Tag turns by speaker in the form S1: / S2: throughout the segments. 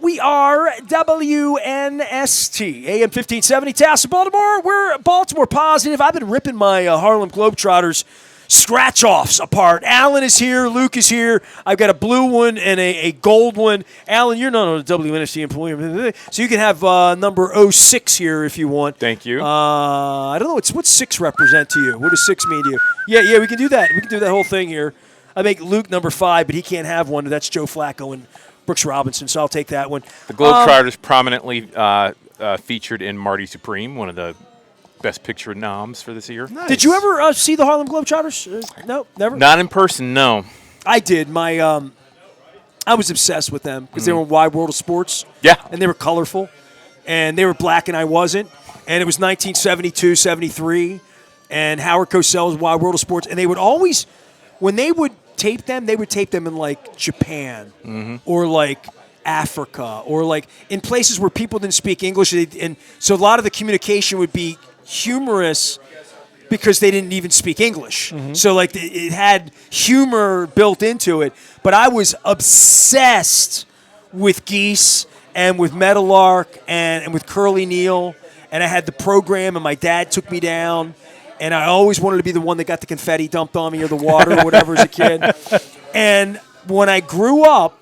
S1: We are WNST, AM 1570, Taos, Baltimore. We're Baltimore positive. I've been ripping my Harlem Globetrotters scratch-offs apart. Alan is here. Luke is here. I've got a blue one and a gold one. Alan, you're not a WNST employee, so you can have number 06 here if you want.
S2: Thank you.
S1: I don't know. What's 6 represent to you? What does 6 mean to you? Yeah, we can do that. We can do that whole thing here. I make Luke number 5, but he can't have one. That's Joe Flacco and Brooks Robinson, so I'll take that one.
S2: The Globetrotters prominently featured in Marty Supreme, one of the best picture noms for this year.
S1: Nice. Did you ever see the Harlem Globetrotters? No, never?
S2: Not in person, no.
S1: I did. I was obsessed with them because they were in Wide World of Sports.
S2: Yeah.
S1: And they were colorful. And they were black and I wasn't. And it was 1972, 73. And Howard Cosell's Wide World of Sports. And they would always, when they would tape them, they would tape them in like Japan or like Africa or like in places where people didn't speak English. And so a lot of the communication would be humorous because they didn't even speak English. So like it had humor built into it. But I was obsessed with Geese and with Meadowlark and with Curly Neal. And I had the program and my dad took me down. And I always wanted to be the one that got the confetti dumped on me or the water or whatever as a kid. And when I grew up,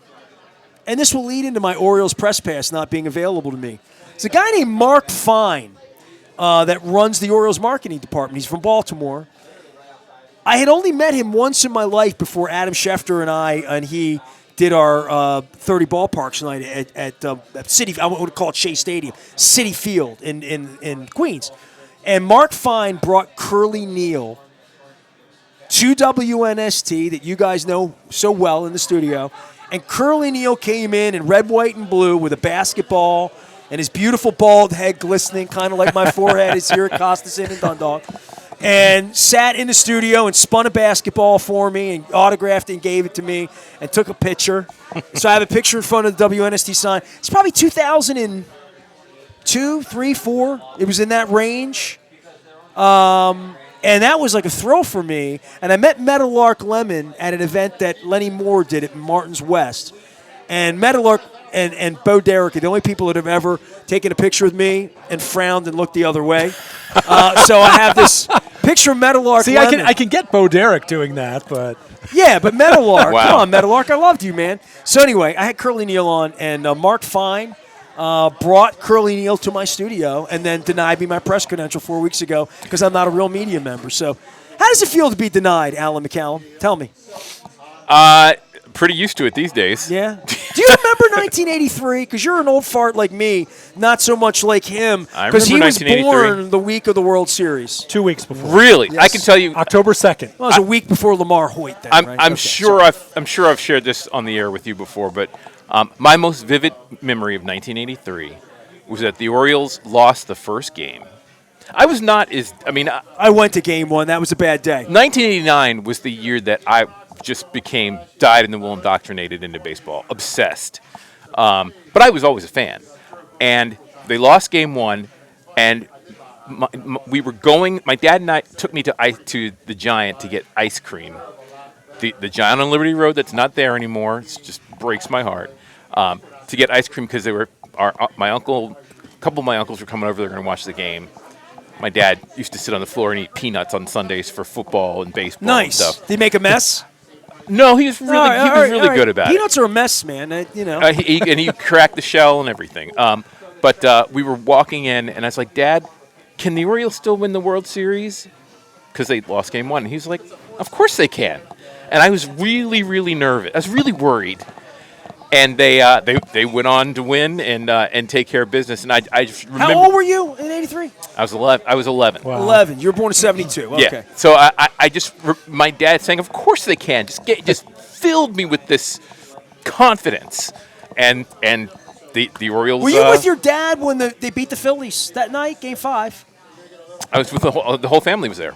S1: and this will lead into my Orioles press pass not being available to me. There's a guy named Mark Fine that runs the Orioles marketing department. He's from Baltimore. I had only met him once in my life before Adam Schefter and he did our 30 ballparks night at City. I want to call it Shea Stadium, City Field in Queens. And Mark Fine brought Curly Neal to WNST that you guys know so well in the studio. And Curly Neal came in red, white, and blue with a basketball and his beautiful bald head glistening, kind of like my forehead is here at Costas Inn in Dundalk. And sat in the studio and spun a basketball for me and autographed it and gave it to me and took a picture. So I have a picture in front of the WNST sign. It's probably 2002, 3, 4. It was in that range. And that was like a thrill for me. And I met Meadowlark Lemon at an event that Lenny Moore did at Martin's West. And Meadowlark and Bo Derek are the only people that have ever taken a picture with me and frowned and looked the other way. So I have this picture of Meadowlark Lemon.
S3: I can get Bo Derek doing that, but...
S1: Yeah, but Meadowlark.
S2: Wow.
S1: Come on, Meadowlark. I loved you, man. So anyway, I had Curly Neal on, and Mark Fine brought Curly Neal to my studio and then denied me my press credential 4 weeks ago because I'm not a real media member. So how does it feel to be denied, Alan McCallum? Tell me.
S2: Pretty used to it these days.
S1: Yeah. Do you remember 1983? Because you're an old fart like me, not so much like him. Because he was born the week of the World Series.
S3: 2 weeks before.
S2: Really?
S1: Yes.
S2: I can tell you.
S3: October 2nd.
S1: Well, it was a week before Lamar Hoyt then, right?
S2: I'm sure I've shared this on the air with you before, but my most vivid memory of 1983 was that the Orioles lost the first game. I was not as
S1: I went to game 1. That was a bad day.
S2: 1989 was the year that I just became dyed-in-the-wool indoctrinated into baseball, obsessed. But I was always a fan. And they lost game 1, and we were going. My dad and I took me to the Giant to get ice cream. The Giant on Liberty Road that's not there anymore. It just breaks my heart. To get ice cream because they were my uncle. A couple of my uncles were coming over. They're going to watch the game. My dad used to sit on the floor and eat peanuts on Sundays for football and baseball.
S1: Nice.
S2: And stuff.
S1: Did he make a mess?
S2: No, he was really good about it.
S1: Peanuts are a mess, man.
S2: He cracked the shell and everything. But we were walking in, and I was like, Dad, can the Orioles still win the World Series? Because they lost game 1. And he was like, of course they can. And I was really, really nervous. I was really worried. And they went on to win and take care of business. And I just remember.
S1: How old were you in '83?
S2: I was 11.
S3: Wow.
S1: 11. You were born in '72. Okay.
S2: Yeah. So I just my dad saying, of course they can. Just filled me with this confidence. And the Orioles.
S1: Were you with your dad when they beat the Phillies that night, Game 5?
S2: I was with the whole family was there.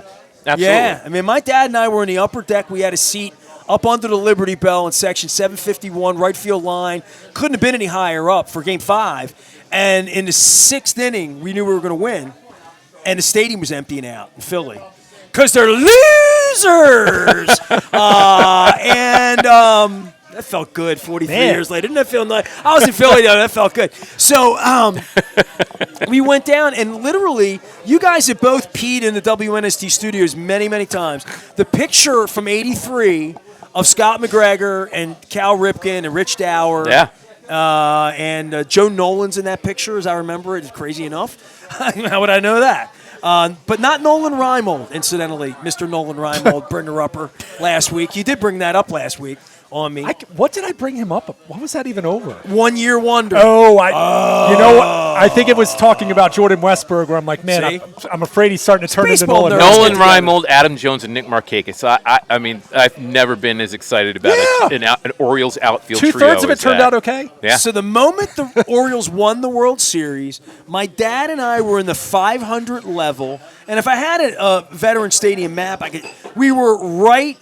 S2: Absolutely.
S1: Yeah. I mean, my dad and I were in the upper deck. We had a seat up under the Liberty Bell in section 751, right field line. Couldn't have been any higher up for Game 5. And in the 6th inning, we knew we were going to win. And the stadium was emptying out in Philly. Because they're losers! That felt good 43
S3: Man.
S1: years later. Didn't that feel nice? I was in Philly, though. That felt good. So we went down, and literally, you guys have both peed in the WNST studios many, many times. The picture from '83 of Scott McGregor and Cal Ripken and Rich Dower.
S2: Yeah.
S1: And Joe Nolan's in that picture, as I remember it. It's crazy enough. How would I know that? But not Nolan Reimold, incidentally. Mr. Nolan Reimold, bringer-upper last week. You did bring that up last week on me.
S3: What did I bring him up? What was that even over?
S1: 1 year wonder.
S3: Oh, you know what? I think it was talking about Jordan Westberg, where I'm like, man, I'm afraid he's starting to turn into
S1: Baseball
S3: Nolan.
S1: nerds.
S2: Nolan
S1: get together.
S2: Reimold, Adam Jones, and Nick Markakis. I mean, I've never been as excited about an Orioles outfield trio.
S3: 2/3 of it
S2: as
S3: turned
S2: that.
S3: out okay.
S2: Yeah.
S1: So the moment the Orioles won the World Series, my dad and I were in the 500 level, and if I had a Veteran Stadium map, we were right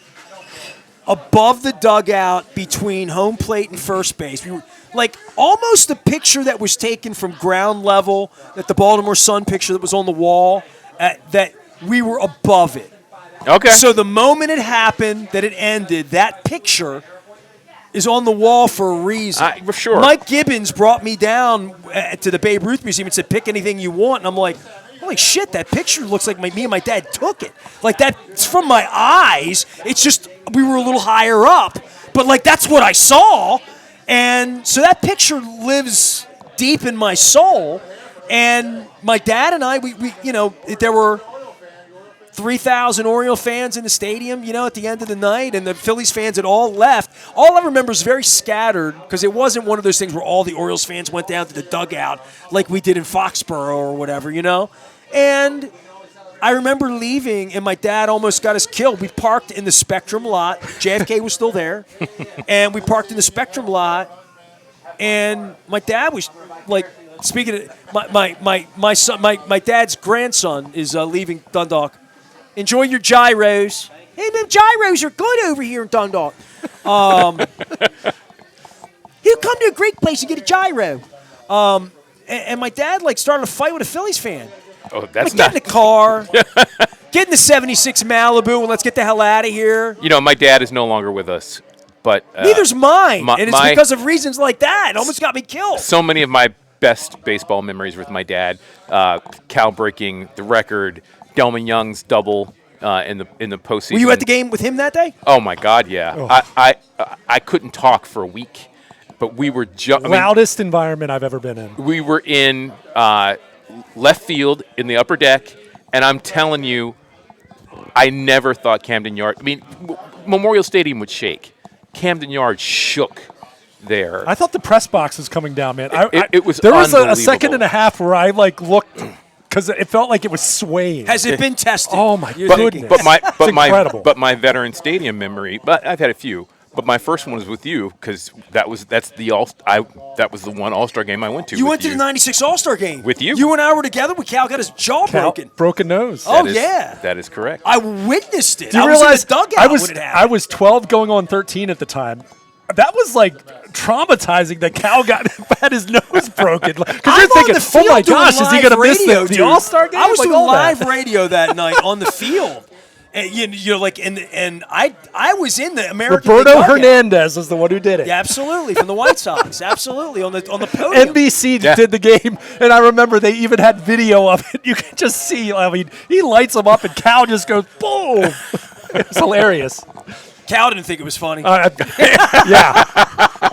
S1: above the dugout between home plate and first base. We were like almost the picture that was taken from ground level, that the Baltimore Sun picture that was on the wall, that we were above it.
S2: Okay.
S1: So the moment it happened, that it ended, that picture is on the wall for a reason.
S2: For sure.
S1: Mike Gibbons brought me down to the Babe Ruth Museum and said, pick anything you want. And I'm like, holy shit, that picture looks like me and my dad took it. Like, that's from my eyes. It's just we were a little higher up. But, like, that's what I saw. And so that picture lives deep in my soul. And my dad and I, we you know, there were 3,000 Oriole fans in the stadium, you know, at the end of the night, and the Phillies fans had all left. All I remember is very scattered, because it wasn't one of those things where all the Orioles fans went down to the dugout like we did in Foxborough or whatever, you know? And I remember leaving, and my dad almost got us killed. We parked in the Spectrum lot. JFK was still there. And we parked in the Spectrum lot, and my dad was like, speaking of my son, my dad's grandson is leaving Dundalk. Enjoy your gyros. Hey, man, gyros are good over here in Dundalk. You come to a great place and get a gyro. And my dad, like, started a fight with a Phillies fan.
S2: Oh, that's
S1: Like, get in the car, get in the 76 Malibu, and let's get the hell out of here.
S2: You know, my dad is no longer with us, but
S1: Neither's mine,
S2: my-
S1: and it's
S2: my-
S1: because of reasons like that. It almost got me killed.
S2: so many of my best baseball memories with my dad. Cal breaking the record, Delman Young's double in the postseason.
S1: Were you at the game with him that day?
S2: Oh my God, yeah.
S3: Oh.
S2: I couldn't talk for a week, but we were
S3: Loudest environment I've ever been in.
S2: we were in left field in the upper deck, and I'm telling you, I never thought Camden Yard. I mean, Memorial Stadium would shake. Camden Yard shook there.
S3: I thought the press box was coming down, man.
S2: It was
S3: there was a
S2: unbelievable.
S3: second and a half where I like looked because it felt like it was swaying.
S1: Has it been tested?
S3: Oh, my
S1: You're
S3: goodness.
S1: thinking.
S2: But
S3: incredible.
S2: my Veteran Stadium memory. But I've had a few. But my first one was with you, because that was the one All-Star game I went to.
S1: You
S2: with
S1: went to the '96 All-Star game
S2: With you.
S1: You and I were together. When Cal got his jaw broken.
S3: Broken nose.
S1: Oh,
S2: That is-
S1: yeah.
S2: that is correct.
S1: I witnessed it.
S3: Do you
S1: I
S3: realize
S1: was in the dugout
S3: I was
S1: when it happened.
S3: I was 12 going on 13 at the time. That was like traumatizing that Cal had his nose broken. Because
S1: I'm
S3: you're thinking,
S1: on the field
S3: oh my
S1: doing
S3: gosh, is he
S1: live
S3: going to miss
S1: radio,
S3: the
S1: dude.
S3: All-Star game?
S1: I was
S3: Like
S1: doing
S3: all
S1: live
S3: that.
S1: radio that night on the field. And you're like, and I was in the American League
S3: Roberto
S1: dugout.
S3: Hernandez was the one who did it.
S1: Yeah, absolutely, from the White Sox, absolutely on the podium.
S3: NBC
S2: Yeah.
S3: did the game, and I remember they even had video of it. You can just see, I mean, he lights them up, and Cal just goes, boom. It's hilarious.
S1: Cal didn't think it was funny.
S3: Yeah.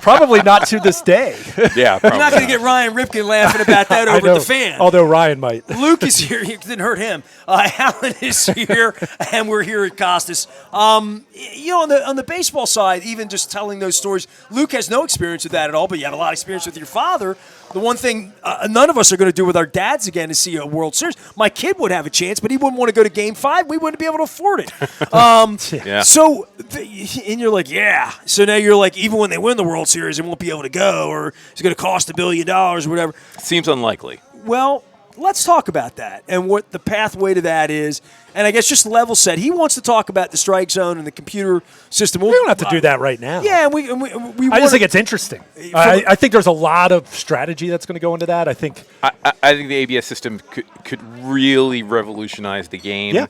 S3: Probably not to this day.
S2: Yeah,
S1: You're not going to get Ryan Ripken laughing about that
S3: I
S1: over
S3: know.
S1: at the fan.
S3: Although Ryan might.
S1: Luke is here. It didn't hurt him. Alan is here, and we're here at Costas. You know, on the baseball side, even just telling those stories, Luke has no experience with that at all, but you have a lot of experience with your father. The one thing none of us are going to do with our dads again is see a World Series. My kid would have a chance, but he wouldn't want to go to Game 5. We wouldn't be able to afford it.
S2: Yeah.
S1: So, and you're like, yeah. So now you're like, even when they win the World Series, they won't be able to go, or it's going to cost $1 billion or whatever.
S2: Seems unlikely.
S1: Well, let's talk about that and what the pathway to that is. And I guess just level set. He wants to talk about the strike zone and the computer system.
S3: We don't have to do that right now.
S1: Yeah, we
S3: I just think it's interesting. I think there's a lot of strategy that's going to go into that. I think
S2: I think the ABS system could really revolutionize the game,
S3: Yeah.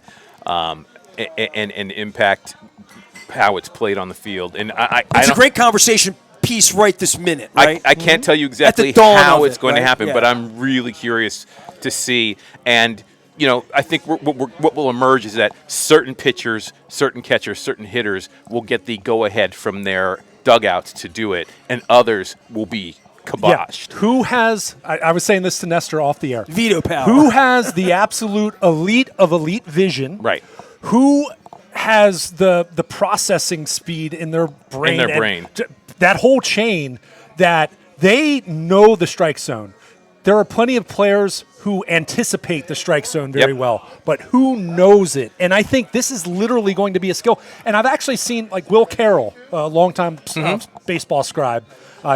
S2: and impact how it's played on the field. And
S1: It's a great conversation piece right this minute, right?
S2: I can't tell you exactly
S1: dawn
S2: how
S1: of
S2: it's
S1: it,
S2: going to
S1: right?
S2: happen,
S1: Yeah.
S2: but I'm really curious to see. And, I think what will emerge is that certain pitchers, certain catchers, certain hitters will get the go-ahead from their dugouts to do it, and others will be kiboshed.
S3: Who has, I was saying this to Nestor off the air.
S1: Veto power.
S3: Who has the absolute elite of elite vision?
S2: Right.
S3: Who has the processing speed in their brain?
S2: In their brain.
S3: That whole chain that they know the strike zone. There are plenty of players who anticipate the strike zone very well, but who knows it? And I think this is literally going to be a skill. And I've actually seen, like, Will Carroll, a longtime baseball scribe,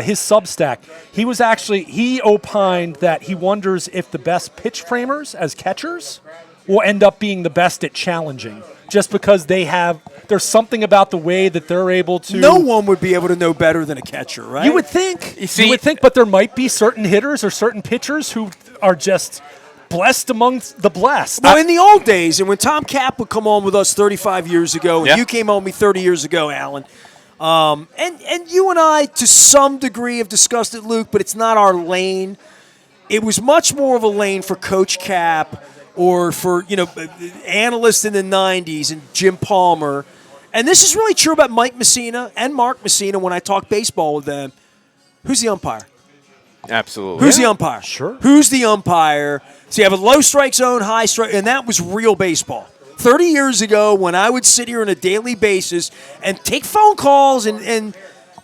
S3: his Substack, he opined that he wonders if the best pitch framers as catchers will end up being the best at challenging, just because there's something about the way that they're able to.
S1: No one would be able to know better than a catcher, right?
S3: You would think.
S2: You would
S3: think, but there might be certain hitters or certain pitchers who are just blessed among the blessed.
S1: Well, in the old days, and when Tom Kapp would come on with us 35 years ago, and you came on with me 30 years ago, Alan, and you and I, to some degree, have discussed it, Luke, but it's not our lane. It was much more of a lane for Coach Kapp or for, analysts in the 90s and Jim Palmer. And this is really true about Mike Messina and Mark Messina when I talk baseball with them. Who's the umpire?
S2: Absolutely.
S1: Who's the umpire?
S3: Sure.
S1: Who's the umpire? So you have a low strike zone, high strike, and that was real baseball. 30 years ago, when I would sit here on a daily basis and take phone calls,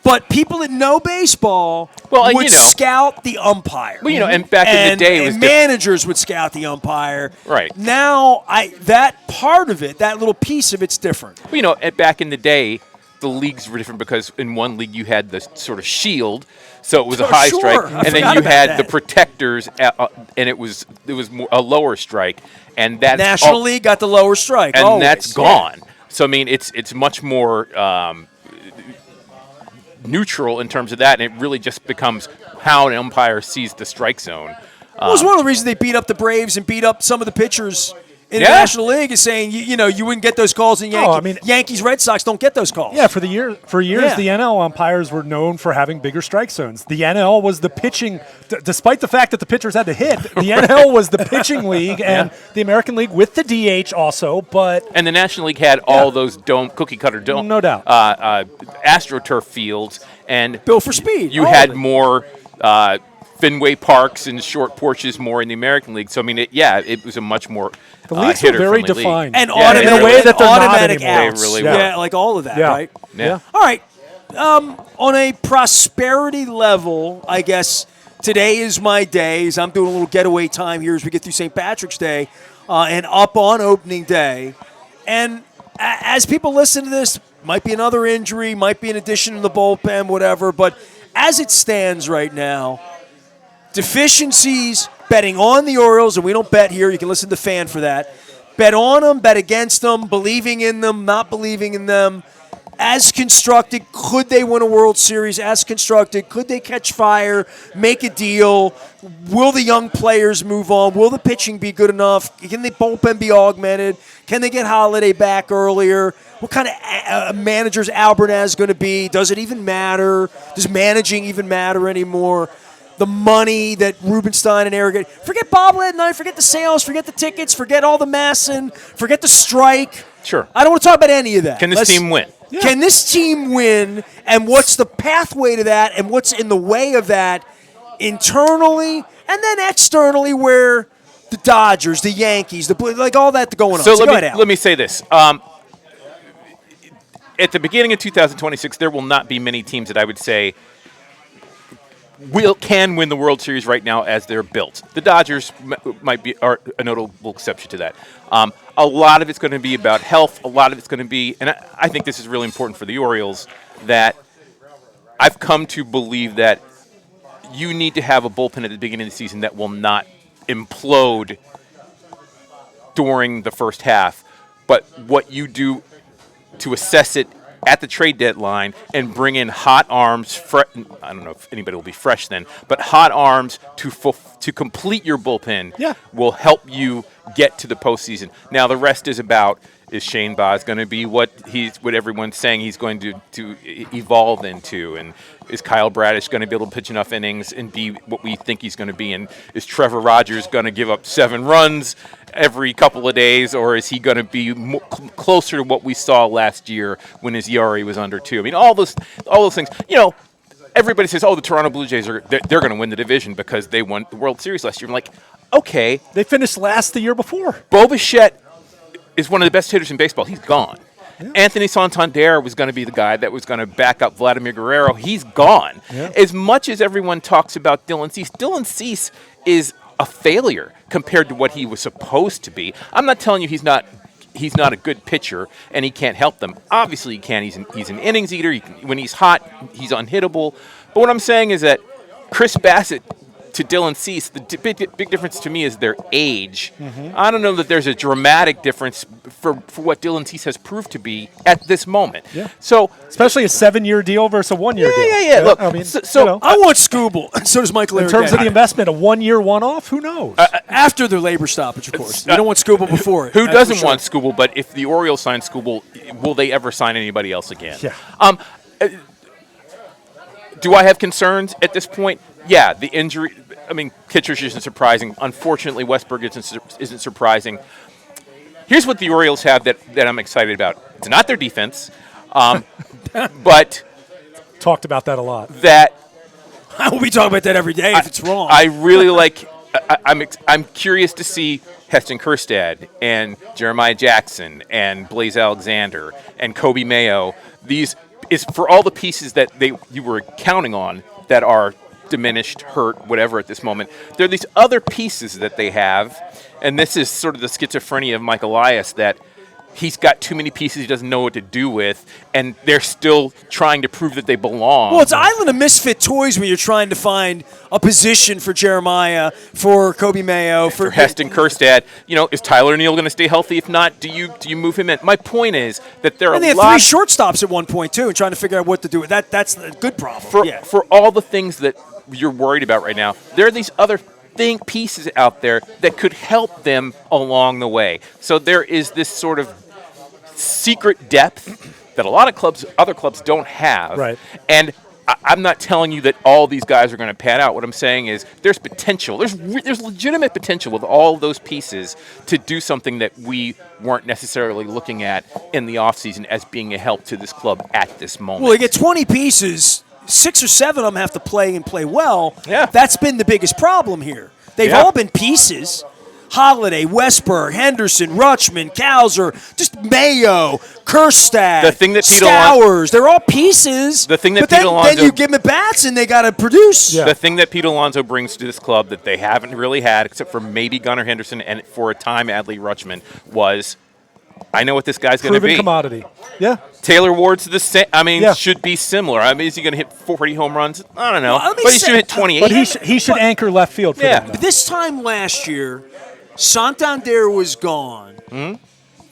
S1: but people that know baseball would scout the umpire.
S2: Well, and back in the day, it was
S1: and managers would scout the umpire.
S2: Right.
S1: Now, that part of it, that little piece of it's different.
S2: Well, back in the day, the leagues were different because in one league you had the sort of shield, so it was a high strike, and then you had the protectors, and it was more a lower strike, and that
S1: National League got the lower strike,
S2: and
S1: always.
S2: That's gone. So I mean, it's much more neutral in terms of that, and it really just becomes how an umpire sees the strike zone.
S1: It was one of the reasons they beat up the Braves and beat up some of the pitchers in the National League, is saying you wouldn't get those calls in Yankees, Red Sox don't get those calls.
S3: Yeah, for years, the NL umpires were known for having bigger strike zones. The NL was the pitching, despite the fact that the pitchers had to hit. The NL was the pitching league, and the American League with the DH also. And
S2: the National League had all those cookie cutter dome,
S3: no doubt,
S2: AstroTurf fields, and
S1: built for speed.
S2: You had more. Fenway Parks and short porches more in the American League. So, I mean, it was a much more
S3: the leagues are very defined.
S1: And
S3: in a way that they're
S1: automatic
S3: not anymore.
S1: outs.
S2: They really
S1: yeah, like all of that, right?
S2: Yeah.
S1: All right. On a prosperity level, I guess today is my day. As I'm doing a little getaway time here as we get through St. Patrick's Day and up on opening day. And as people listen to this, might be another injury, might be an addition in the bullpen, whatever. But as it stands right now, deficiencies, betting on the Orioles, and we don't bet here. You can listen to Fan for that. Bet on them, bet against them, believing in them, not believing in them. As constructed, could they win a World Series? As constructed, could they catch fire, make a deal? Will the young players move on? Will the pitching be good enough? Can the bullpen be augmented? Can they get Holiday back earlier? What kind of manager's Albernaz going to be? Does it even matter? Does managing even matter anymore? The money that Rubenstein and Eric get. Forget bobblehead night, forget the sales, forget the tickets, forget all the massing, forget the strike.
S2: Sure.
S1: I don't want to talk about any of that.
S2: Can this team win?
S1: Yeah. Can this team win, and what's the pathway to that, and what's in the way of that internally and then externally, where the Dodgers, the Yankees, all that going on.
S2: So
S1: let
S2: me say this. At the beginning of 2026, there will not be many teams that I would say can win the World Series right now as they're built. The Dodgers are a notable exception to that. A lot of it's going to be about health. A lot of it's going to be, and I think this is really important for the Orioles, that I've come to believe that you need to have a bullpen at the beginning of the season that will not implode during the first half. But what you do to assess it at the trade deadline and bring in hot arms. I don't know if anybody will be fresh then, but hot arms to complete your bullpen will help you get to the postseason. Now the rest is about Is Shane Baz going to be what everyone's saying he's going to evolve into? And is Kyle Bradish going to be able to pitch enough innings and be what we think he's going to be? And is Trevor Rogers going to give up 7 runs every couple of days, or is he going to be closer to what we saw last year when his ERA was under 2? I mean, all those things. Everybody says, "Oh, the Toronto Blue Jays they're going to win the division because they won the World Series last year." I'm like, okay,
S3: They finished last the year before.
S2: Bo Bichette is one of the best hitters in baseball. He's gone. Yeah. Anthony Santander was going to be the guy that was going to back up Vladimir Guerrero. He's gone. Yeah. As much as everyone talks about Dylan Cease is a failure compared to what he was supposed to be. I'm not telling you he's not a good pitcher and he can't help them. Obviously he can. He's an innings eater. When he's hot, he's unhittable. But what I'm saying is that Chris Bassett to Dylan Cease, the big difference to me is their age. Mm-hmm. I don't know that there's a dramatic difference for what Dylan Cease has proved to be at this moment. Yeah. So,
S3: especially a 7-year deal versus a 1-year deal.
S2: Yeah. Look, I mean,
S1: I want Scooble. So does Michael.
S3: In terms of the investment, a 1-year one-off, who knows?
S1: After the labor stoppage, of course. You don't want Scooble before it.
S2: Who doesn't want Scooble? But if the Orioles sign Scooble, will they ever sign anybody else again?
S3: Yeah.
S2: Do I have concerns at this point? Yeah, the injury. I mean, Kittredge isn't surprising. Unfortunately, Westberg isn't surprising. Here's what the Orioles have that I'm excited about. It's not their defense, but
S3: talked about that a lot.
S2: That
S1: I will be talking about that every day if it's wrong.
S2: I really like. I'm curious to see Heston Kjerstad and Jeremiah Jackson and Blaze Alexander and Kobe Mayo. These is for all the pieces that you were counting on that are diminished, hurt, whatever at this moment. There are these other pieces that they have, and this is sort of the schizophrenia of Mike Elias, that he's got too many pieces he doesn't know what to do with, and they're still trying to prove that they belong.
S1: Well, it's Island of Misfit Toys when you're trying to find a position for Jeremiah, for Kobe Mayo,
S2: for Heston Kjerstad. Is Tyler O'Neill going to stay healthy? If not, do you move him in? My point is that there are
S1: they had 3 shortstops at one point too, and trying to figure out what to do with that. That's a good problem.
S2: For all the things that you're worried about right now, there are these other pieces out there that could help them along the way. So there is this sort of secret depth that a lot of other clubs don't have.
S3: Right.
S2: And I'm not telling you that all these guys are going to pan out. What I'm saying is there's potential. There's legitimate potential with all of those pieces to do something that we weren't necessarily looking at in the offseason as being a help to this club at this moment.
S1: Well, you get 20 pieces. 6 or 7 of them have to play and play well.
S2: Yeah.
S1: That's been the biggest problem here. They've all been pieces. Holiday, Westberg, Henderson, Rutschman, Cowser, just Mayo, Kjerstad,
S2: the thing that
S1: Stowers. They're all pieces.
S2: The thing that
S1: then you give them at bats and they got to produce.
S2: Yeah. The thing that Pete Alonso brings to this club that they haven't really had, except for maybe Gunnar Henderson and for a time Adley Rutschman, was I know what this guy's going to be.
S3: Proven commodity. Yeah.
S2: Taylor Ward's the same. I mean, should be similar. I mean, is he going to hit 40 home runs? I don't know. But he should hit 28.
S3: But he should anchor left field for them.
S1: But this time last year, Santander was gone.
S2: Mm-hmm.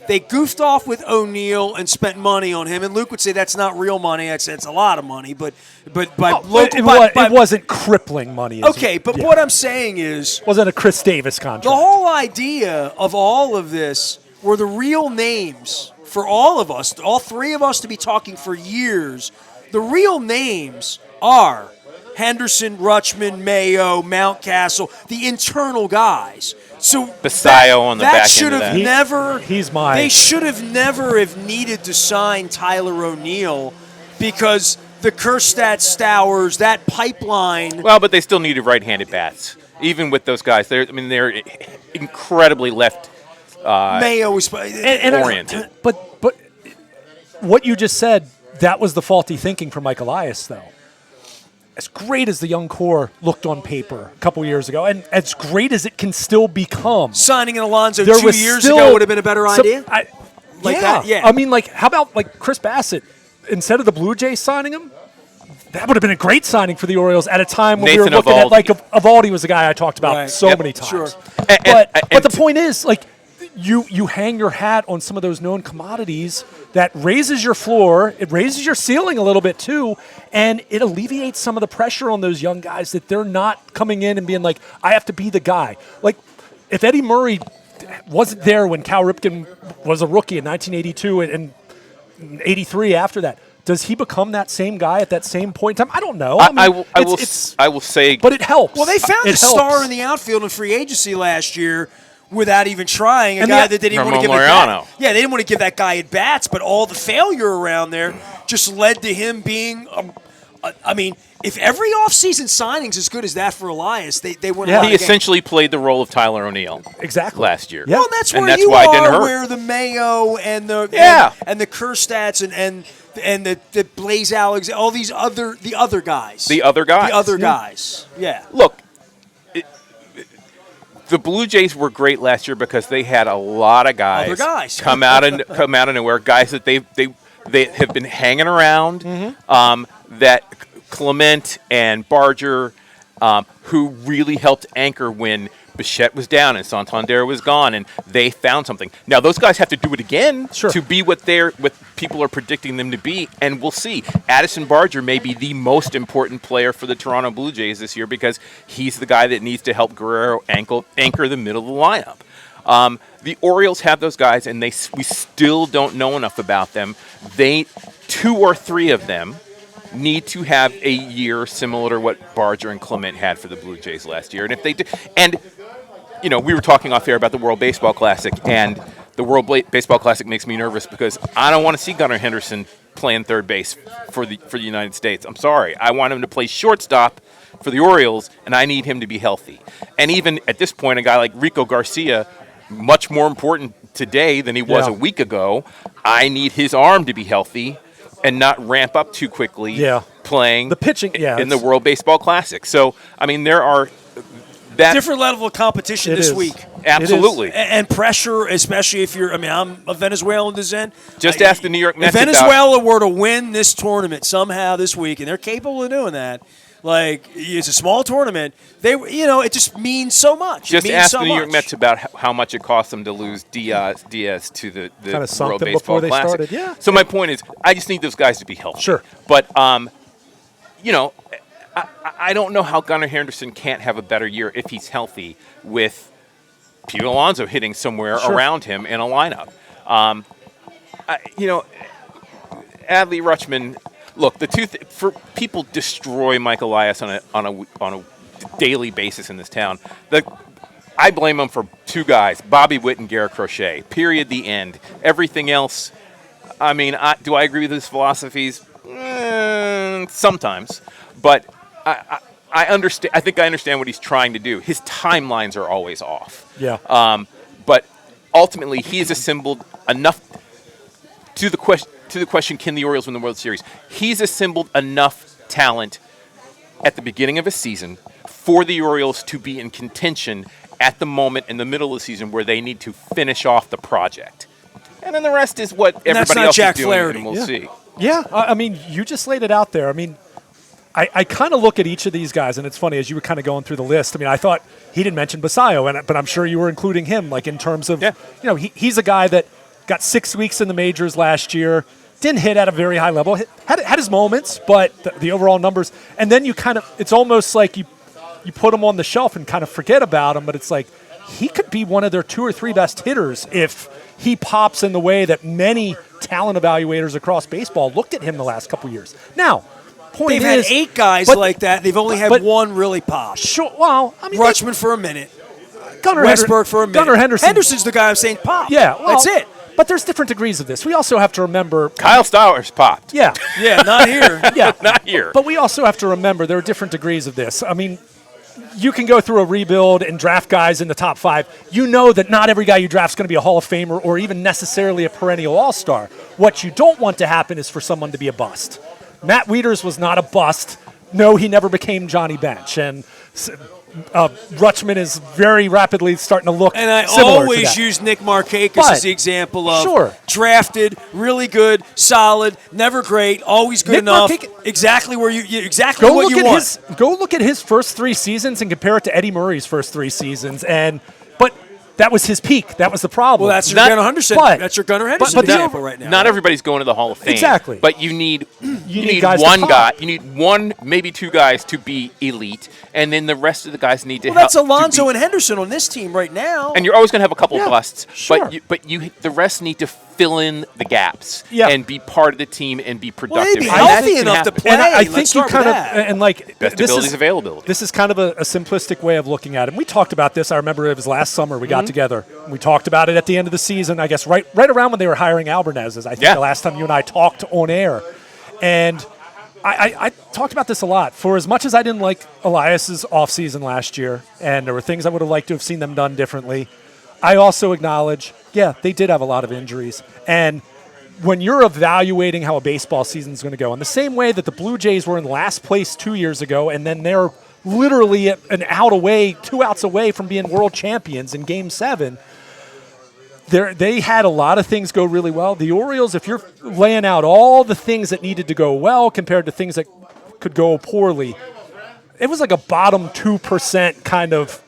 S1: They goofed off with O'Neill and spent money on him. And Luke would say that's not real money. I'd say it's a lot of money. But
S3: it wasn't crippling money.
S1: What I'm saying is...
S3: wasn't a Chris Davis contract.
S1: The whole idea of all of this were the real names for all of us, all 3 of us to be talking for years. The real names are Henderson, Rutschman, Mayo, Mountcastle, the internal guys. So
S2: Basayo on the back
S1: end of that.
S3: He's mine.
S1: They should have never have needed to sign Tyler O'Neill because the Kjerstad Stowers, that pipeline.
S2: Well, but they still needed right-handed bats. Even with those guys, they're incredibly left
S1: Mayo was
S2: oriented.
S3: But what you just said, that was the faulty thinking for Mike Elias, though. As great as the young core looked on paper a couple years ago, and as great as it can still become.
S1: Signing an Alonso 2 years ago would have been a better idea?
S3: I mean, how about Chris Bassett? Instead of the Blue Jays signing him, that would have been a great signing for the Orioles at a time when
S2: Nathan
S3: we were looking at, Eovaldi was the guy I talked about many times.
S1: Sure.
S3: But the point is, you hang your hat on some of those known commodities that raises your floor, it raises your ceiling a little bit too, and it alleviates some of the pressure on those young guys that they're not coming in and being like, I have to be the guy. Like, if Eddie Murray wasn't there when Cal Ripken was a rookie in 1982 and 83 after that. Does he become that same guy at that same point in time? I don't know.
S2: I will say,
S3: but it helps.
S1: Well, they found
S3: It
S1: a
S3: helps.
S1: star in the outfield in free agency last year without even trying. A
S3: And
S1: guy
S3: the-
S1: that they didn't want to
S2: Ramon
S1: give
S2: Laureano.
S1: they didn't want to give that guy at bats, but all the failure around there just led to him being. If every offseason signing's as good as that for Elias, they wouldn't.
S3: Yeah.
S2: he essentially played the role of Tyler O'Neill
S3: Exactly.
S2: last year.
S3: Yeah.
S1: Well, that's
S2: And
S1: where
S2: that's
S1: you
S2: why it didn't
S1: are,
S2: hurt.
S1: where the Mayo and the
S2: Yeah.
S1: and the Kerstats and the Blaze Alex, all these the other guys.
S2: The other guys.
S1: Guys. Yeah.
S2: Look, the Blue Jays were great last year because they had a lot of guys,
S1: Other guys.
S2: come out of nowhere, guys that they have been hanging around. That Clement and Barger, who really helped anchor when Bichette was down and Santander was gone, and they found something. Now those guys have to do it again to be what people are predicting them to be, and we'll see. Addison Barger may be the most important player for the Toronto Blue Jays this year because he's the guy that needs to help Guerrero anchor the middle of the lineup. The Orioles have those guys, and we still don't know enough about them. 2 or 3 of them need to have a year similar to what Barger and Clement had for the Blue Jays last year. And if they do, and we were talking off air about the World Baseball Classic, and the World Baseball Classic makes me nervous because I don't want to see Gunnar Henderson playing third base for the United States. I'm sorry. I want him to play shortstop for the Orioles, and I need him to be healthy. And even at this point, a guy like Rico Garcia, much more important today than he was a week ago. I need his arm to be healthy and not ramp up too quickly playing
S3: the pitching
S2: in the World Baseball Classic. So, there are
S1: different level of competition this week.
S2: Absolutely.
S1: And pressure, especially if you're, I'm a Venezuelan descent.
S2: Just ask the New York Mets.
S1: If Venezuela were to win this tournament somehow this week, and they're capable of doing that, it's a small tournament, it just means so much.
S2: Just ask the New York Mets about how much it cost them to lose Diaz to the World Baseball Classic.
S3: Yeah.
S2: So my point is, I just need those guys to be healthy.
S3: Sure.
S2: But, I don't know how Gunnar Henderson can't have a better year if he's healthy with Pete Alonso hitting somewhere around him in a lineup. Adley Rutschman. Look, for people destroy Mike Elias on a daily basis in this town. I blame them for 2 guys, Bobby Witt and Garrett Crochet. Period. The end. Everything else. Do I agree with his philosophies? Sometimes, but I understand. I think I understand what he's trying to do. His timelines are always off.
S3: Yeah.
S2: But ultimately, he has assembled enough. To the question, can the Orioles win the World Series? He's assembled enough talent at the beginning of a season for the Orioles to be in contention at the moment in the middle of the season where they need to finish off the project. And then the rest is what everybody else is doing, and we'll see.
S3: Yeah, you just laid it out there. I kind of look at each of these guys, and it's funny, as you were kind of going through the list, I thought he didn't mention Basayo, but I'm sure you were including him, in terms of, he's a guy that got 6 weeks in the majors last year, didn't hit at a very high level, had his moments, but the overall numbers, and then it's almost like you put him on the shelf and kind of forget about him, but it's like he could be one of their 2 or 3 best hitters if he pops in the way that many talent evaluators across baseball looked at him the last couple years. Now,
S1: they've had 8 guys like that. They've only had one really pop.
S3: Sure. Well,
S1: Rutschman for a minute.
S3: Westberg
S1: for a minute.
S3: Gunnar Henderson.
S1: Henderson's the guy I'm saying pop.
S3: Yeah,
S1: that's it.
S3: But there's different degrees of this. We also have to remember
S2: Kyle Stowers popped.
S3: Yeah.
S1: Yeah, not here.
S3: Yeah.
S2: Not here.
S3: But we also have to remember there are different degrees of this. You can go through a rebuild and draft guys in the top 5. You know that not every guy you draft is going to be a Hall of Famer or even necessarily a perennial All-Star. What you don't want to happen is for someone to be a bust. Matt Wieters was not a bust. No, he never became Johnny Bench. And Rutschman is very rapidly starting to look
S1: and I
S3: similar
S1: always
S3: to that.
S1: use Nick Markakis as the example of drafted, really good, solid, never great, always good
S3: Nick
S1: enough. Exactly where exactly what you want.
S3: Go look at his first 3 seasons and compare it to Eddie Murray's first 3 seasons. But that was his peak. That was the problem.
S1: Well, that's your Gunnar Henderson. That's your Gunnar Henderson
S3: but
S1: example right now.
S2: Not everybody's going to the Hall of Fame.
S3: Exactly.
S2: But you need
S3: guys
S2: one
S3: to
S2: guy.
S3: pop.
S2: You need one, maybe two guys to be elite, and then the rest of the guys need to
S1: Well, that's
S2: help.
S1: Alonso and Henderson on this team right now.
S2: And you're always going to have a couple
S3: Yeah,
S2: busts.
S3: sure.
S2: But the rest need to fill in the gaps and be part of the team and be productive.
S1: Well, they'd be
S2: And
S1: healthy
S2: that can
S1: enough to
S2: happen.
S1: play.
S3: And I
S1: Let's
S3: think you
S1: start
S3: kind
S1: with
S3: of
S1: that.
S3: and like
S2: Best
S3: this
S2: ability
S3: is
S2: is availability.
S3: This is kind of a simplistic way of looking at it. And we talked about this. I remember it was last summer we got together. We talked about it at the end of the season. I guess right around when they were hiring Albanez's. I think the last time you and I talked on air, and I talked about this a lot. For as much as I didn't like Elias's offseason last year, and there were things I would have liked to have seen them done differently, I also acknowledge, they did have a lot of injuries. And when you're evaluating how a baseball season is going to go, in the same way that the Blue Jays were in last place 2 years ago, and then they're literally two outs away from being world champions in Game 7, they had a lot of things go really well. The Orioles, if you're laying out all the things that needed to go well compared to things that could go poorly, it was like a bottom 2% kind of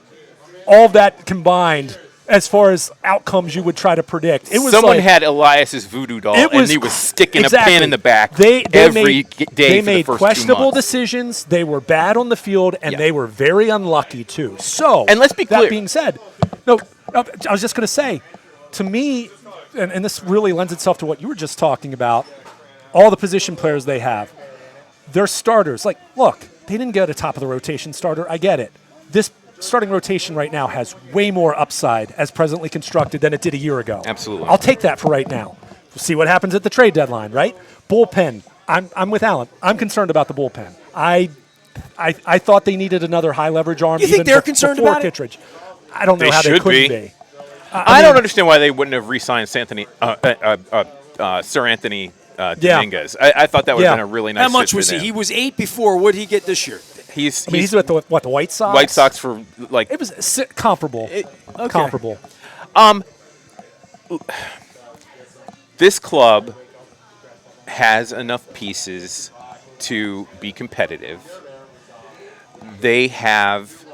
S3: all of that combined as far as outcomes you would try to predict. It was
S2: Someone
S3: like,
S2: had Elias's voodoo doll, and he was sticking a pin in the back
S3: They
S2: every day
S3: They
S2: for the
S3: made
S2: first 2
S3: questionable
S2: months.
S3: decisions. They were bad on the field, and they were very unlucky too. So,
S2: And let's be clear.
S3: That being said, I was just going to say, to me, and this really lends itself to what you were just talking about, all the position players they have, they're starters. Like, look, they didn't get a top of the rotation starter. I get it. This starting rotation right now has way more upside as presently constructed than it did a year ago.
S2: Absolutely.
S3: I'll take that for right now. We'll see what happens at the trade deadline, right? Bullpen. I'm with Alan. I'm concerned about the bullpen. I thought they needed another high leverage arm.
S1: You think
S3: even
S1: they're concerned
S3: before
S1: about it?
S3: Kittredge. I don't know
S2: They
S3: how they
S2: should
S3: couldn't
S2: be.
S3: be.
S2: I don't understand why they wouldn't have re-signed Sir Anthony Dominguez. I thought that would have been a really nice
S1: How much
S2: fit
S1: was
S2: for
S1: he?
S2: them.
S1: He was 8 before. What did he get this year?
S2: He's
S3: with the White Sox?
S2: White Sox for like
S3: It was comparable. Comparable.
S2: this club has enough pieces to be competitive. They have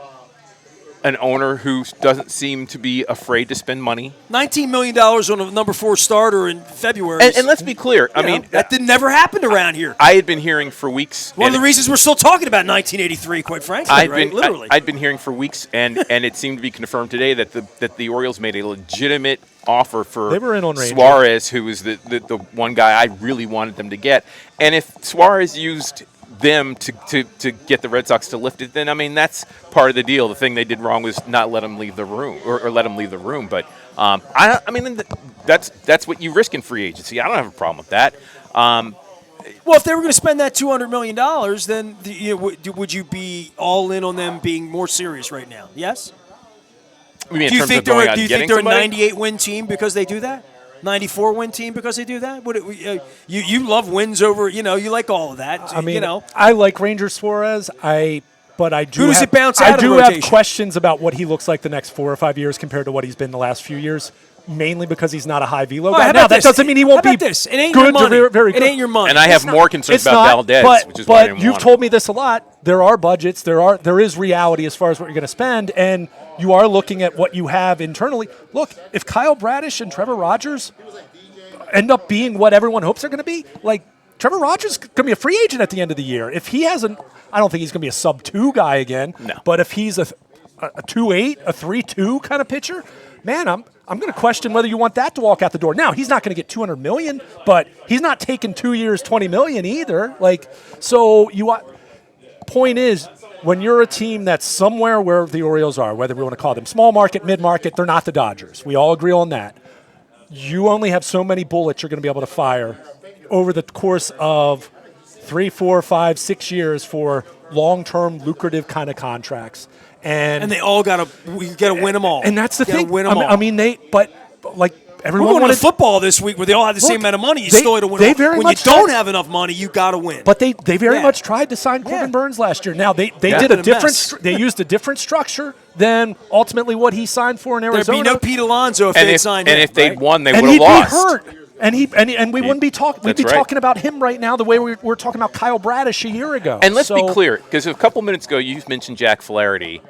S2: an owner who doesn't seem to be afraid to spend money.
S1: $19 million on a number 4 starter in February.
S2: And let's be clear. I mean,
S1: that never happened around here.
S2: I had been hearing for weeks.
S1: One of the reasons we're still talking about 1983, quite frankly, literally.
S2: I'd been hearing for weeks, and it seemed to be confirmed today that the Orioles made a legitimate offer for
S3: They were in on Ranger.
S2: Suarez, who was the one guy I really wanted them to get. And if Suarez used them to get the Red Sox to lift it, then I mean that's part of the deal. The thing they did wrong was not let him leave the room or let him leave the room. But I mean that's what you risk in free agency. I don't have a problem with that.
S1: Well, if they were going to spend that $200 million, then would you be all in on them being more serious right now? Yes.
S2: I mean,
S1: Do you think they're a
S2: somebody?
S1: 98 win team because they do that? 94 win team because they do that? You love wins over, you like all of that.
S3: I mean, I like Ranger Suarez. But I do.
S1: Who does
S3: have,
S1: it bounce
S3: I
S1: out of
S3: do
S1: the
S3: have
S1: rotation?
S3: questions about what he looks like the next 4 or 5 years compared to what he's been the last few years. Mainly because he's not a high velo
S1: All right,
S3: guy.
S1: how
S3: Now
S1: about
S3: that
S1: this?
S3: doesn't mean he won't
S1: How
S3: be
S1: about this? It ain't
S3: good
S1: your money.
S3: to very good.
S1: It ain't your money.
S2: And I have more concerns
S3: It's
S2: about
S3: not,
S2: Valdez, which is why I didn't
S3: but you've
S2: want
S3: told me this a lot. There are budgets. There is reality as far as what you're going to spend, and you are looking at what you have internally. Look, if Kyle Bradish and Trevor Rogers end up being what everyone hopes they're going to be, like Trevor Rogers is going to be a free agent at the end of the year. If he hasn't, I don't think he's going to be a sub-2 guy again.
S2: No.
S3: But if he's a 2.8, a 3.2 kind of pitcher, man, I'm going to question whether you want that to walk out the door. Now, he's not going to get $200 million, but he's not taking 2 years, $20 million either. Point is, when you're a team that's somewhere where the Orioles are, whether we want to call them small market, mid market, they're not the Dodgers. We all agree on that. You only have so many bullets you're going to be able to fire over the course of 3, 4, 5, 6 years for long-term, lucrative kind of contracts. And
S1: they all got to win them all.
S3: And that's the thing.
S1: Win them all.
S3: I mean, like
S1: we're
S3: everyone
S1: going
S3: wanted
S1: to football this week where they all have the same amount of money. You still have to win.
S3: They
S1: all.
S3: very
S1: When
S3: much
S1: you don't
S3: tried-
S1: have enough money, you got to win.
S3: But they very much tried to sign Corbin Burns last year. Now they did a
S1: Been
S3: different.
S1: mess.
S3: They used a different structure than ultimately what he signed for in
S1: There'd
S3: Arizona.
S1: be no Pete Alonso if they signed him.
S2: And if they'd won, they would
S3: and
S2: have
S3: he'd
S2: lost.
S3: be hurt. And we wouldn't be talking. We'd be
S2: That's right.
S3: talking about him right now the way we were talking about Kyle Bradish a year ago.
S2: And let's be
S3: So-
S2: clear, because a couple minutes ago you mentioned Jack Flaherty.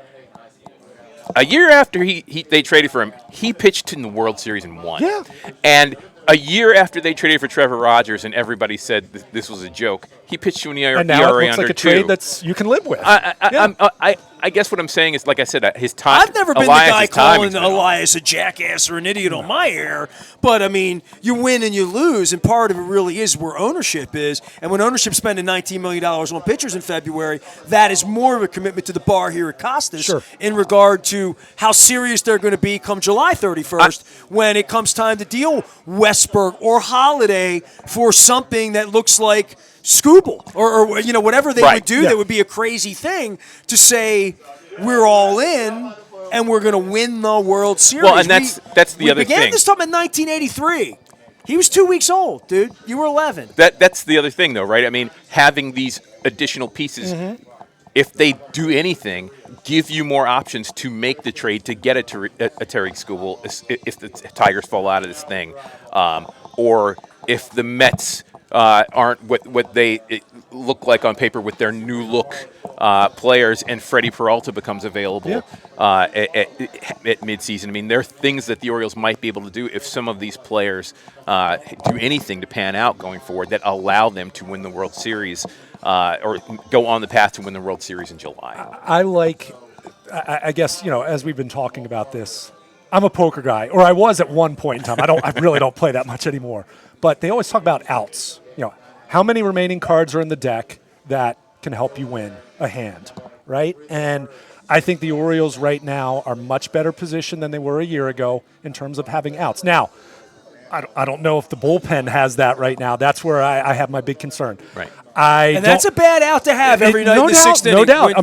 S2: A year after they traded for him, he pitched in the World Series and won.
S3: Yeah.
S2: And a year after they traded for Trevor Rogers and everybody said this was a joke, he pitched to an ERA
S3: And now it looks
S2: under
S3: like a
S2: 2.
S3: trade that's you can live with.
S2: I guess what I'm saying is, like I said, his time.
S1: I've never been the guy calling Elias a jackass or an idiot on my air, but I mean, you win and you lose, and part of it really is where ownership is. And when ownership's spending $19 million on pitchers in February, that is more of a commitment to the bar here at Costas in regard to how serious they're going to be come July 31st when it comes time to deal Westberg or Holiday for something that looks like Scooble or whatever they would do. That would be a crazy thing to say we're all in and we're going to win the World Series.
S2: Well, and that's the other thing.
S1: We began this time in 1983. He was 2 weeks old, dude. You were 11.
S2: That's the other thing, though, right? I mean, having these additional pieces, if they do anything, give you more options to make the trade to get a Terry Scooble if the Tigers fall out of this thing, or if the Mets aren't what they look like on paper with their new look players, and Freddie Peralta becomes available at midseason. I mean, there are things that the Orioles might be able to do if some of these players do anything to pan out going forward that allow them to win the World Series or go on the path to win the World Series in July.
S3: I guess, as we've been talking about this, I'm a poker guy, or I was at one point in time. I really don't play that much anymore. But they always talk about outs. How many remaining cards are in the deck that can help you win a hand, right? And I think the Orioles right now are much better positioned than they were a year ago in terms of having outs. Now, I don't know if the bullpen has that right now. That's where I have my big concern.
S2: Right.
S1: And that's a bad out to have every night in the sixth inning.
S3: No doubt.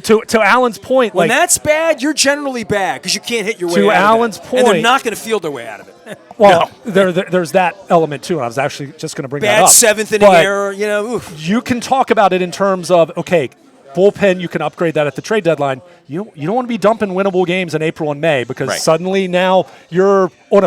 S3: To Alan's point.
S1: When that's bad, you're generally bad because you can't hit your way out of it.
S3: To Alan's point.
S1: And they're not going to field their way out of it.
S3: Well, there's that element, too. And I was actually just going to bring that up.
S1: Bad seventh inning error, oof.
S3: You can talk about it in terms of, okay, bullpen, you can upgrade that at the trade deadline. You don't want to be dumping winnable games in April and May because suddenly now you're on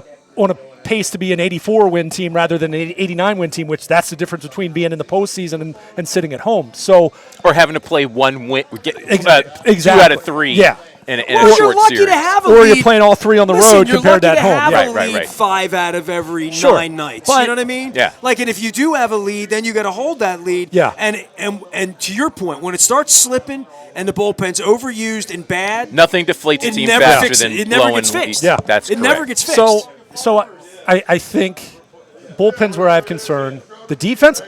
S3: a pace to be an 84-win team rather than an 89-win team, which that's the difference between being in the postseason and sitting at home. So,
S2: or having to play one win, get
S3: exactly.
S2: 2 out of 3.
S3: Yeah.
S2: In a
S1: you're
S2: short
S1: lucky
S2: series.
S1: to have a lead.
S3: Or you're playing all 3 on the road compared to at home.
S1: You're lucky to have a lead 5 out of every 9 nights.
S3: But,
S1: you know what I mean?
S2: Yeah.
S1: And if you do have a lead, then you got to hold that lead.
S3: Yeah.
S1: And to your point, when it starts slipping and the bullpen's overused and bad,
S2: nothing deflates a team faster than
S1: it never gets fixed.
S2: Yeah, that's
S1: it
S2: correct.
S1: never gets fixed.
S3: So I think bullpen's where I have concern. The defense,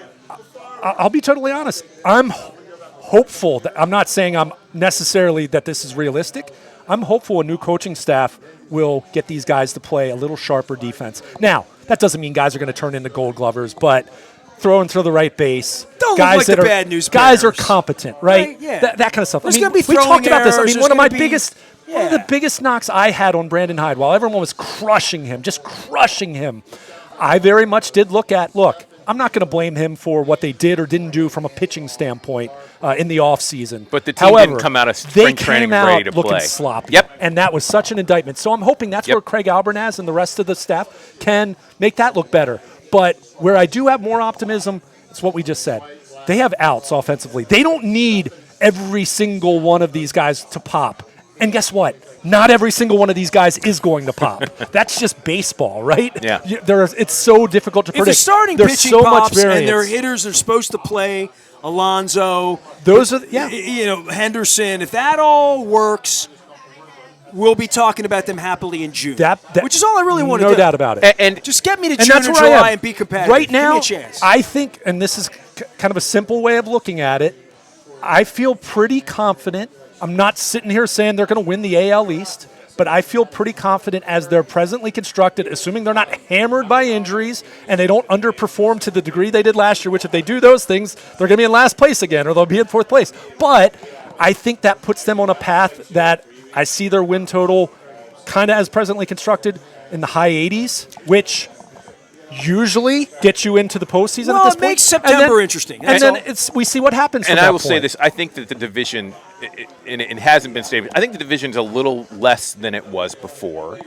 S3: I'll be totally honest. I'm hopeful that I'm not saying I'm necessarily that this is realistic. I'm hopeful a new coaching staff will get these guys to play a little sharper defense. Now, that doesn't mean guys are going to turn into Gold Glovers, but throwing through the right base.
S1: Don't
S3: guys
S1: look like the bad news
S3: guys
S1: bearers.
S3: are competent, right?
S1: Yeah.
S3: That kind of stuff.
S1: There's going to be
S3: we talked about this.
S1: errors,
S3: one of
S1: Yeah.
S3: the biggest knocks I had on Brandon Hyde, while everyone was crushing him, I very much did look, I'm not going to blame him for what they did or didn't do from a pitching standpoint in the offseason.
S2: But the team didn't come out of spring training ready to play.
S3: Looking sloppy.
S2: Yep.
S3: And that was such an indictment. So I'm hoping that's where Craig Albernaz and the rest of the staff can make that look better. But where I do have more optimism, it's what we just said. They have outs offensively. They don't need every single one of these guys to pop. And guess what? Not every single one of these guys is going to pop. That's just baseball, right?
S2: Yeah.
S3: It's so difficult to predict.
S1: If the starting
S3: There's
S1: pitching
S3: so
S1: pops
S3: much variance.
S1: and their hitters are supposed to play Alonso, Henderson, if that all works, we'll be talking about them happily in June. Which is all I really want to do.
S3: No doubt about it.
S1: And just get me to June or July and be competitive.
S3: Right now,
S1: give me a chance.
S3: I think, and this is kind of a simple way of looking at it, I feel pretty confident. I'm not sitting here saying they're going to win the AL East, but I feel pretty confident as they're presently constructed, assuming they're not hammered by injuries and they don't underperform to the degree they did last year, which if they do those things, they're going to be in last place again or they'll be in 4th place. But I think that puts them on a path that I see their win total kind of as presently constructed in the high 80s, which usually gets you into the postseason at this point.
S1: It makes September interesting.
S3: And then we see what happens from that
S2: And I will
S3: point.
S2: say this. I think that the division, and it hasn't been stable, I think the division's a little less than it was before.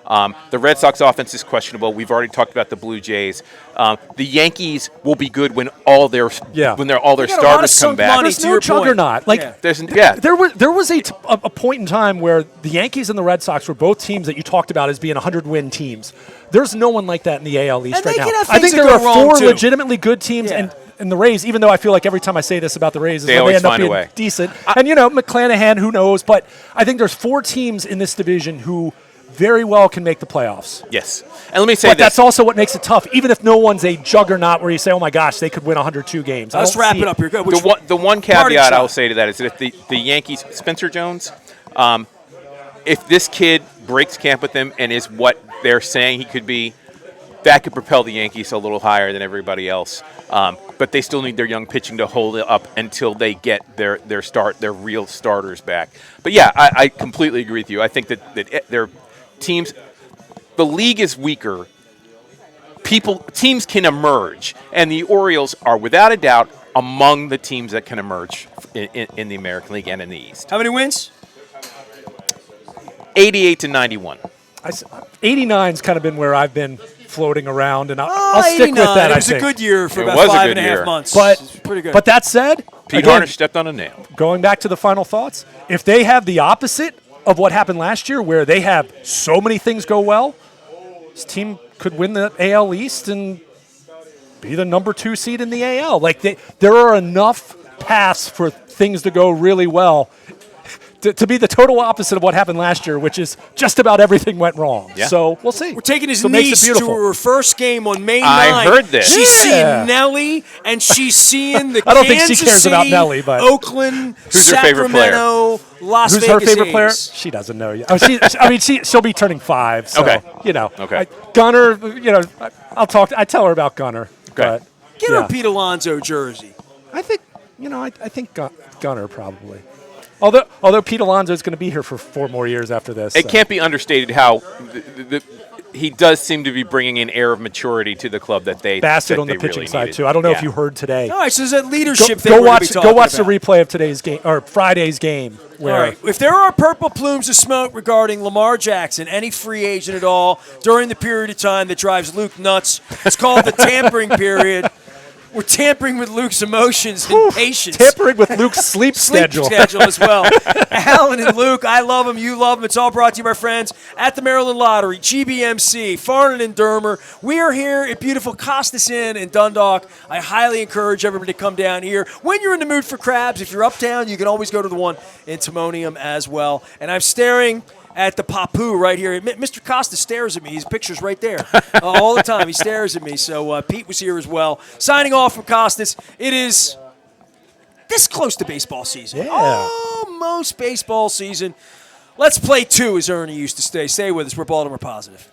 S2: The Red Sox offense is questionable. We've already talked about the Blue Jays. The Yankees will be good when all their starters come back.
S1: Money,
S3: There's no juggernaut. There was a point in time where the Yankees and the Red Sox were both teams that you talked about as being 100-win teams. There's no one like that in the AL East
S1: And
S3: right
S1: they
S3: now.
S1: can have
S3: I think
S1: things
S3: there
S1: that go
S3: are
S1: wrong,
S3: four
S1: too.
S3: legitimately good teams,
S1: Yeah.
S3: and the Rays, even though I feel like every time I say this about the Rays,
S2: They
S3: they
S2: always
S3: end up
S2: find a
S3: being
S2: way.
S3: decent. And, McClanahan, who knows? But I think there's 4 teams in this division who very well can make the playoffs.
S2: Yes. And let me say
S3: But
S2: this.
S3: that's also what makes it tough, even if no one's a juggernaut where you say, oh, my gosh, they could win 102 games.
S1: Let's wrap it up here. Good.
S2: The one caveat I will say to that is that if the Yankees, Spencer Jones, if this kid breaks camp with them and is what they're saying he could be, that could propel the Yankees a little higher than everybody else. But they still need their young pitching to hold it up until they get their real starters back. But yeah, I completely agree with you. I think that their teams, the league is weaker. Teams can emerge, and the Orioles are without a doubt among the teams that can emerge in the American League and in the East.
S1: How many wins?
S2: 88 to 91.
S3: 89's kind of been where I've been floating around, and I'll stick with that.
S1: It was a good year for
S2: It
S1: about
S2: was a
S1: 5.5
S2: good year.
S1: months.
S3: But
S1: It's pretty good.
S3: But that said,
S2: Pete
S3: again,
S2: Harnish stepped on a nail.
S3: going back to the final thoughts, if they have the opposite of what happened last year, where they have so many things go well, this team could win the AL East and be the number 2 seed in the AL. There are enough paths for things to go really well to be the total opposite of what happened last year, which is just about everything went wrong.
S2: Yeah.
S3: So we'll see.
S1: We're taking his
S3: So it makes it
S1: niece to
S3: beautiful.
S1: her first game on May 9th.
S2: I heard this.
S1: She's
S3: Yeah.
S1: seeing Nelly, and she's seeing the
S3: I don't think
S1: Kansas
S3: she cares
S1: City,
S3: about Nelly, but-
S1: Oakland,
S2: Who's her favorite player?
S1: Sacramento, Las
S3: Who's
S1: Vegas
S3: her favorite player?
S1: A's.
S3: She doesn't know yet. She'll be turning 5. So,
S2: Okay. Okay.
S3: Gunner, I tell her about Gunner.
S2: Okay.
S3: But,
S1: Get her
S3: yeah.
S1: a Pete Alonso jersey.
S3: I think, I think Gunner probably. Although Pete Alonso is going to be here for 4 more years after this.
S2: It can't be understated how he does seem to be bringing an air of maturity to the club that they
S3: Bassett
S2: that
S3: on the
S2: they
S3: pitching
S2: really
S3: side
S2: needed.
S3: too. I don't know if
S2: Yeah.
S3: you heard today.
S1: All right, so there's that leadership thing
S3: Go
S1: we're gonna
S3: watch
S1: be
S3: the
S1: talking
S3: replay
S1: about.
S3: of today's game or Friday's game. Where
S1: All right. If there are purple plumes of smoke regarding Lamar Jackson, any free agent at all, during the period of time that drives Luke nuts, it's called the tampering period. We're tampering with Luke's emotions and patience.
S3: tampering with Luke's sleep schedule.
S1: As well. Alan and Luke, I love them. You love them. It's all brought to you by friends at the Maryland Lottery, GBMC, Farnan and Dermer. We are here at beautiful Costas Inn in Dundalk. I highly encourage everybody to come down here. When you're in the mood for crabs, if you're uptown, you can always go to the one in Timonium as well. And I'm staring at the Papu right here. Mr. Costa stares at me. His picture's right there all the time. He stares at me. So Pete was here as well. Signing off from Costas. It is this close to baseball season.
S3: Yeah.
S1: Almost baseball season. Let's play 2, as Ernie used to say. Stay with us. We're Baltimore Positive.